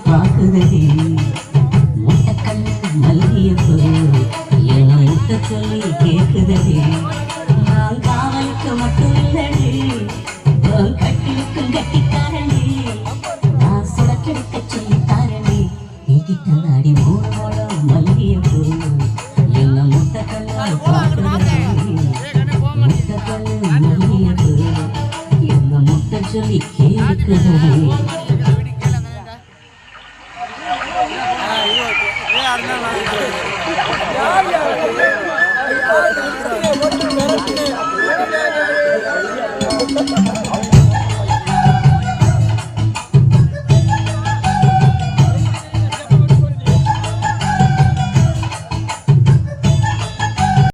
பாக்குதடி முட்டக்கண்ணு மல்லியப்பூ என்ன முட்ட சொல்லி கேக்குதடி நான் காவலுக்கு மட்டும் இல்லடி கட்டிலுக்கும் கட்டிக்காரண்டி நான் சுடக்கெடுக்க சொல்லி தாரண்டி நீட்டித்தந்தாடி மூணு மூலம் மல்லியப்பூ என்ன முட்டக்கண்ணு பாக்குதடி முட்டக்கண்ணு மல்லியப்பூ என்ன முட்ட சொல்லி கேக்குதடி